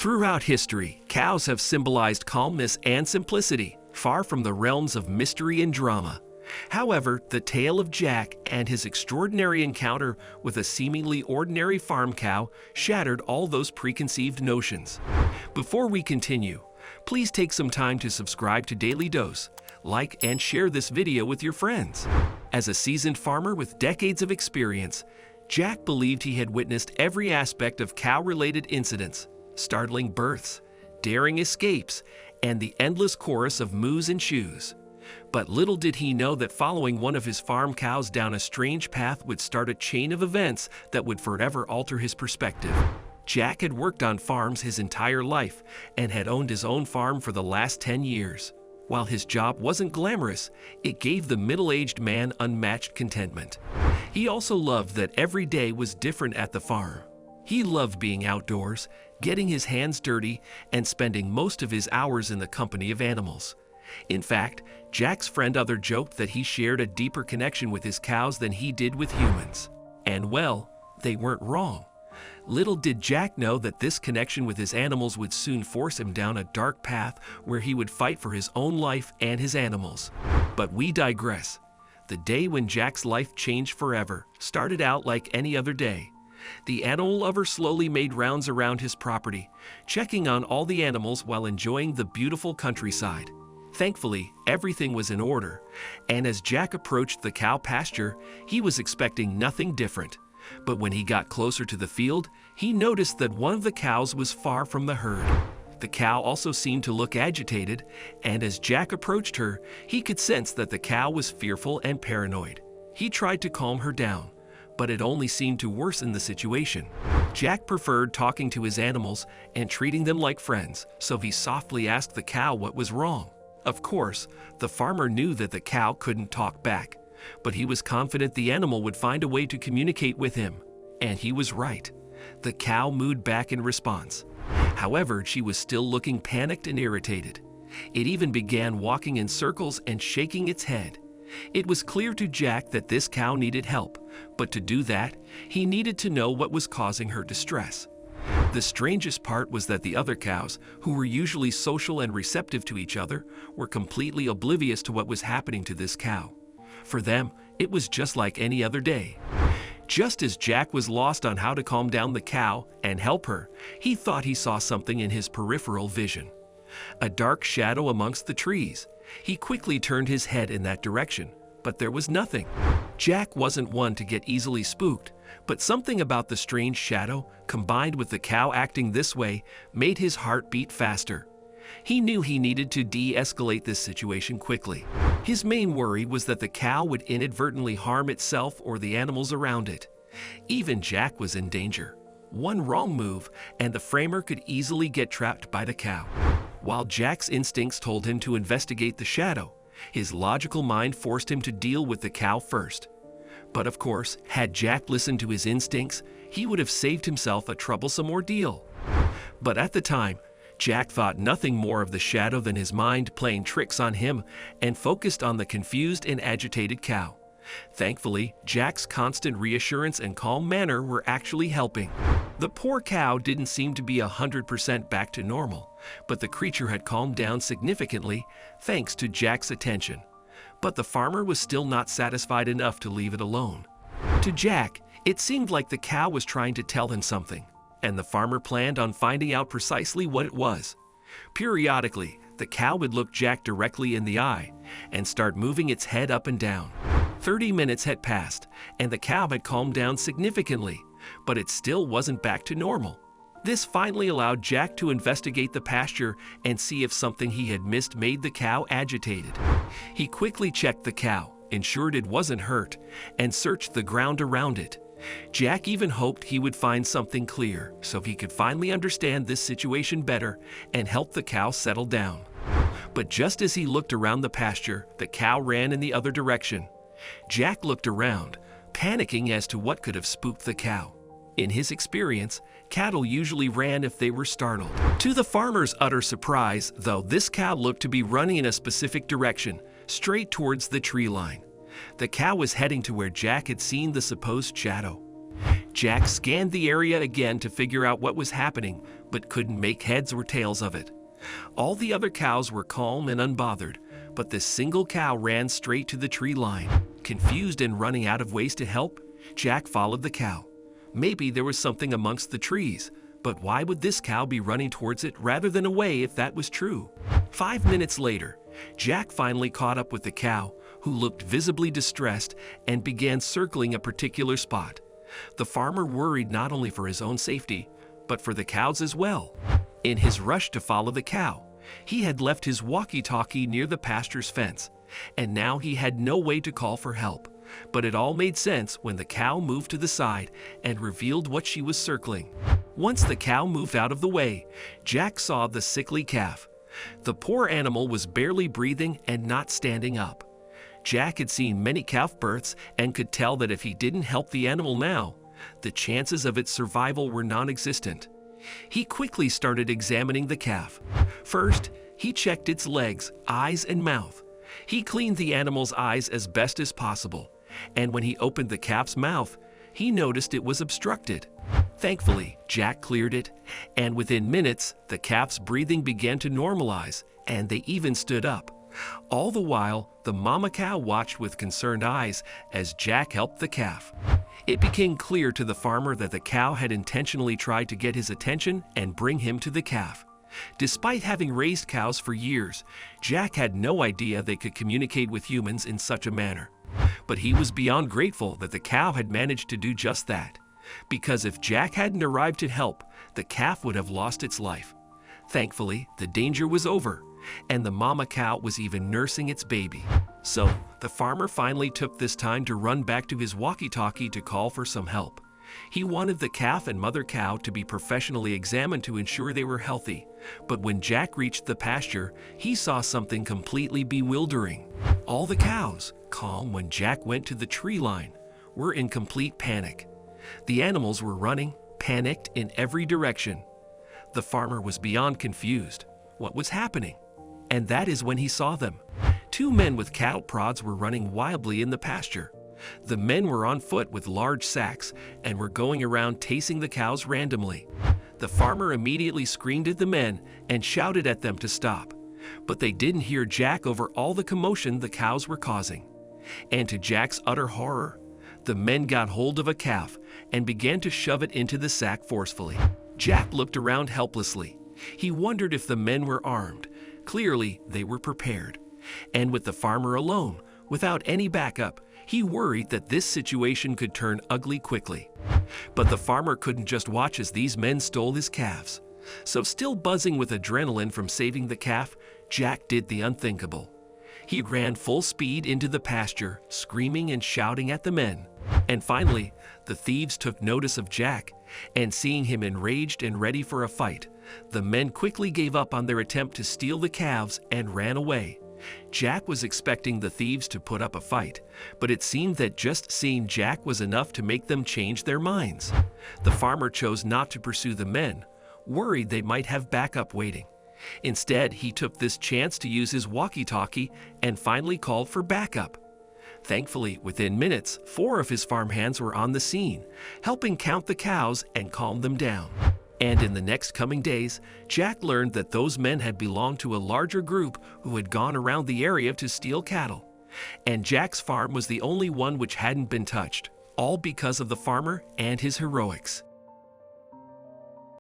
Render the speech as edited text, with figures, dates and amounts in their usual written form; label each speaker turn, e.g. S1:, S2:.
S1: Throughout history, cows have symbolized calmness and simplicity, far from the realms of mystery and drama. However, the tale of Jack and his extraordinary encounter with a seemingly ordinary farm cow shattered all those preconceived notions. Before we continue, please take some time to subscribe to Dailydose, like and share this video with your friends. As a seasoned farmer with decades of experience, Jack believed he had witnessed every aspect of cow-related incidents, startling births, daring escapes, and the endless chorus of moos and shoos. But little did he know that following one of his farm cows down a strange path would start a chain of events that would forever alter his perspective. Jack had worked on farms his entire life and had owned his own farm for the last 10 years. While his job wasn't glamorous, it gave the middle-aged man unmatched contentment. He also loved that every day was different at the farm. He loved being outdoors, getting his hands dirty, and spending most of his hours in the company of animals. In fact, Jack's friend Other joked that he shared a deeper connection with his cows than he did with humans. And well, they weren't wrong. Little did Jack know that this connection with his animals would soon force him down a dark path where he would fight for his own life and his animals. But we digress. The day when Jack's life changed forever started out like any other day. The animal lover slowly made rounds around his property, checking on all the animals while enjoying the beautiful countryside. Thankfully, everything was in order, and as Jack approached the cow pasture, he was expecting nothing different. But when he got closer to the field, he noticed that one of the cows was far from the herd. The cow also seemed to look agitated, and as Jack approached her, he could sense that the cow was fearful and paranoid. He tried to calm her down, but it only seemed to worsen the situation. Jack preferred talking to his animals and treating them like friends, so he softly asked the cow what was wrong. Of course, the farmer knew that the cow couldn't talk back, but he was confident the animal would find a way to communicate with him. And he was right. The cow mooed back in response. However, she was still looking panicked and irritated. It even began walking in circles and shaking its head. It was clear to Jack that this cow needed help, but to do that, he needed to know what was causing her distress. The strangest part was that the other cows, who were usually social and receptive to each other, were completely oblivious to what was happening to this cow. For them, it was just like any other day. Just as Jack was lost on how to calm down the cow and help her, he thought he saw something in his peripheral vision. A dark shadow amongst the trees. He quickly turned his head in that direction, but there was nothing. Jack wasn't one to get easily spooked, but something about the strange shadow, combined with the cow acting this way, made his heart beat faster. He knew he needed to de-escalate this situation quickly. His main worry was that the cow would inadvertently harm itself or the animals around it. Even Jack was in danger. One wrong move, and the framer could easily get trapped by the cow. While Jack's instincts told him to investigate the shadow, his logical mind forced him to deal with the cow first. But of course, had Jack listened to his instincts, he would have saved himself a troublesome ordeal. But at the time, Jack thought nothing more of the shadow than his mind playing tricks on him and focused on the confused and agitated cow. Thankfully, Jack's constant reassurance and calm manner were actually helping. The poor cow didn't seem to be 100% back to normal, but the creature had calmed down significantly thanks to Jack's attention. But the farmer was still not satisfied enough to leave it alone. To Jack, it seemed like the cow was trying to tell him something, and the farmer planned on finding out precisely what it was. Periodically, the cow would look Jack directly in the eye and start moving its head up and down. 30 minutes had passed, and the cow had calmed down significantly, but it still wasn't back to normal. This finally allowed Jack to investigate the pasture and see if something he had missed made the cow agitated. He quickly checked the cow, ensured it wasn't hurt, and searched the ground around it. Jack even hoped he would find something clear so he could finally understand this situation better and help the cow settle down. But just as he looked around the pasture, the cow ran in the other direction. Jack looked around, panicking as to what could have spooked the cow. In his experience, cattle usually ran if they were startled. To the farmer's utter surprise, though, this cow looked to be running in a specific direction, straight towards the tree line. The cow was heading to where Jack had seen the supposed shadow. Jack scanned the area again to figure out what was happening, but couldn't make heads or tails of it. All the other cows were calm and unbothered, but this single cow ran straight to the tree line. Confused and running out of ways to help, Jack followed the cow. Maybe there was something amongst the trees, but why would this cow be running towards it rather than away if that was true? 5 minutes later, Jack finally caught up with the cow, who looked visibly distressed and began circling a particular spot. The farmer worried not only for his own safety, but for the cows as well. In his rush to follow the cow, he had left his walkie-talkie near the pasture's fence, and now he had no way to call for help. But it all made sense when the cow moved to the side and revealed what she was circling. Once the cow moved out of the way, Jack saw the sickly calf. The poor animal was barely breathing and not standing up. Jack had seen many calf births and could tell that if he didn't help the animal now, the chances of its survival were non-existent. He quickly started examining the calf. First, he checked its legs, eyes, and mouth. He cleaned the animal's eyes as best as possible, and when he opened the calf's mouth, he noticed it was obstructed. Thankfully, Jack cleared it, and within minutes, the calf's breathing began to normalize, and they even stood up. All the while, the mama cow watched with concerned eyes as Jack helped the calf. It became clear to the farmer that the cow had intentionally tried to get his attention and bring him to the calf. Despite having raised cows for years, Jack had no idea they could communicate with humans in such a manner. But he was beyond grateful that the cow had managed to do just that, because if Jack hadn't arrived to help, the calf would have lost its life. Thankfully, the danger was over, and the mama cow was even nursing its baby. So, the farmer finally took this time to run back to his walkie-talkie to call for some help. He wanted the calf and mother cow to be professionally examined to ensure they were healthy, but when Jack reached the pasture, he saw something completely bewildering. All the cows, calm when Jack went to the tree line, were in complete panic. The animals were running, panicked in every direction. The farmer was beyond confused. What was happening? And that is when he saw them. 2 men with cattle prods were running wildly in the pasture. The men were on foot with large sacks and were going around tasing the cows randomly. The farmer immediately screamed at the men and shouted at them to stop, but they didn't hear Jack over all the commotion the cows were causing. And to Jack's utter horror, the men got hold of a calf and began to shove it into the sack forcefully. Jack looked around helplessly. He wondered if the men were armed. Clearly, they were prepared. And with the farmer alone, without any backup, he worried that this situation could turn ugly quickly. But the farmer couldn't just watch as these men stole his calves. So still buzzing with adrenaline from saving the calf, Jack did the unthinkable. He ran full speed into the pasture, screaming and shouting at the men. And finally, the thieves took notice of Jack, and seeing him enraged and ready for a fight, the men quickly gave up on their attempt to steal the calves and ran away. Jack was expecting the thieves to put up a fight, but it seemed that just seeing Jack was enough to make them change their minds. The farmer chose not to pursue the men, worried they might have backup waiting. Instead, he took this chance to use his walkie-talkie and finally called for backup. Thankfully, within minutes, 4 of his farmhands were on the scene, helping count the cows and calm them down. And in the next coming days, Jack learned that those men had belonged to a larger group who had gone around the area to steal cattle. And Jack's farm was the only one which hadn't been touched, all because of the farmer and his heroics.